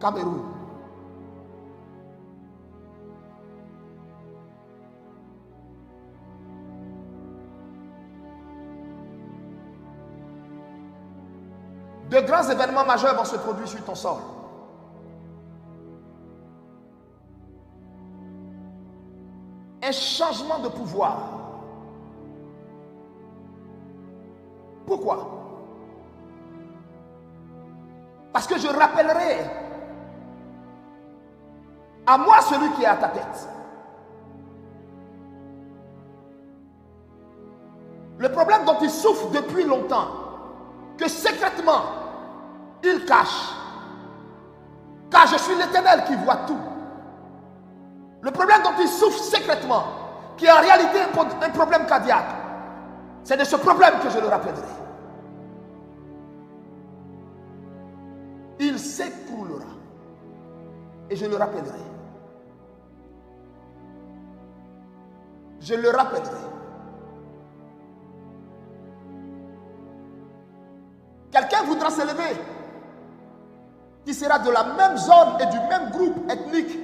Cameroun. De grands événements majeurs vont se produire sur ton sol. Un changement de pouvoir. Pourquoi? Parce que je rappellerai à moi celui qui est à ta tête. Le problème dont il souffre depuis longtemps, que secrètement il cache, car je suis l'Éternel qui voit tout. Le problème dont il souffre secrètement, qui est en réalité un problème cardiaque, c'est de ce problème que je le rappellerai. Il s'écroulera et je le rappellerai. Je le rappellerai. Quelqu'un voudra s'élever qui sera de la même zone et du même groupe ethnique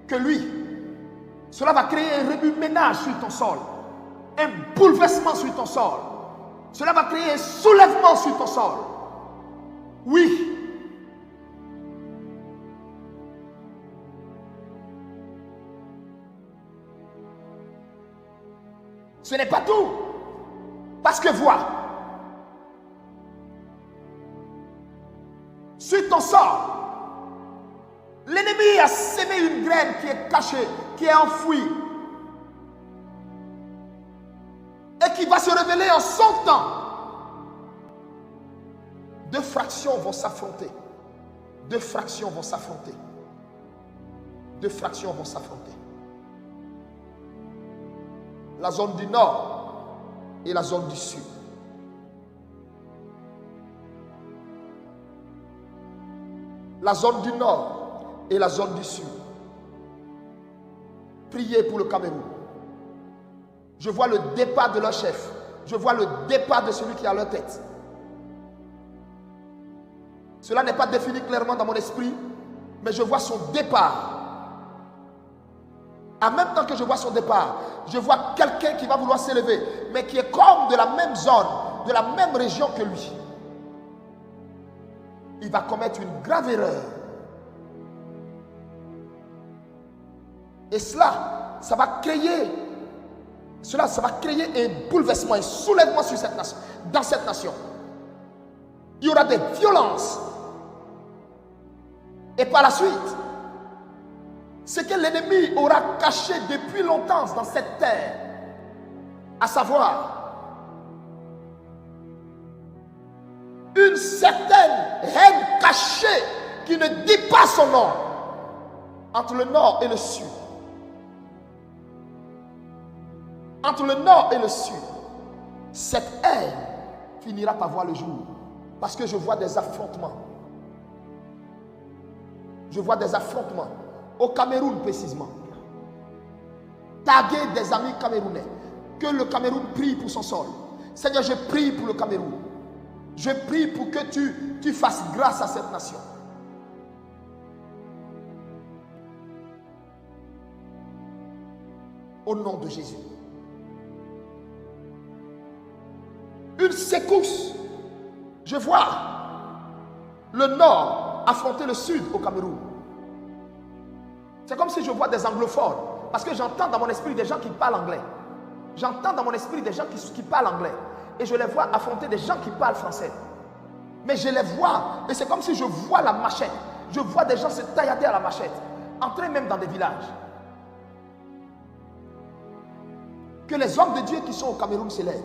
que lui. Cela va créer un remue-ménage sur ton sol, un bouleversement sur ton sol. Cela va créer un soulèvement sur ton sol. Oui. Ce n'est pas tout. Parce que vois, sur ton sol, l'ennemi a sémé une graine qui est cachée, qui est enfouie, et qui va se révéler en son temps. Deux fractions vont s'affronter. Deux fractions vont s'affronter. Deux fractions vont s'affronter. La zone du nord et la zone du sud. La zone du nord et la zone du sud. Priez pour le Cameroun. Je vois le départ de leur chef. Je vois le départ de celui qui est à leur tête. Cela n'est pas défini clairement dans mon esprit, mais je vois son départ. En même temps que je vois son départ, je vois quelqu'un qui va vouloir s'élever, mais qui est comme de la même zone, de la même région que lui. Il va commettre une grave erreur. Et cela, ça va créer un bouleversement, un soulèvement sur cette nation, dans cette nation. Il y aura des violences. Et par la suite, ce que l'ennemi aura caché depuis longtemps dans cette terre, à savoir une certaine haine cachée qui ne dit pas son nom entre le nord et le sud. Entre le nord et le sud, cette haine finira par voir le jour. Parce que je vois des affrontements. Je vois des affrontements. Au Cameroun précisément. Taguer des amis camerounais. Que le Cameroun prie pour son sol. Seigneur, je prie pour le Cameroun. Je prie pour que tu fasses grâce à cette nation. Au nom de Jésus. Une secousse. Je vois le nord affronter le sud au Cameroun. C'est comme si je vois des anglophones. Parce que j'entends dans mon esprit des gens qui parlent anglais. J'entends dans mon esprit des gens qui parlent anglais. Et je les vois affronter des gens qui parlent français. Mais je les vois. Et c'est comme si je vois la machette. Je vois des gens se taillader à la machette. Entrer même dans des villages. Que les hommes de Dieu qui sont au Cameroun s'élèvent.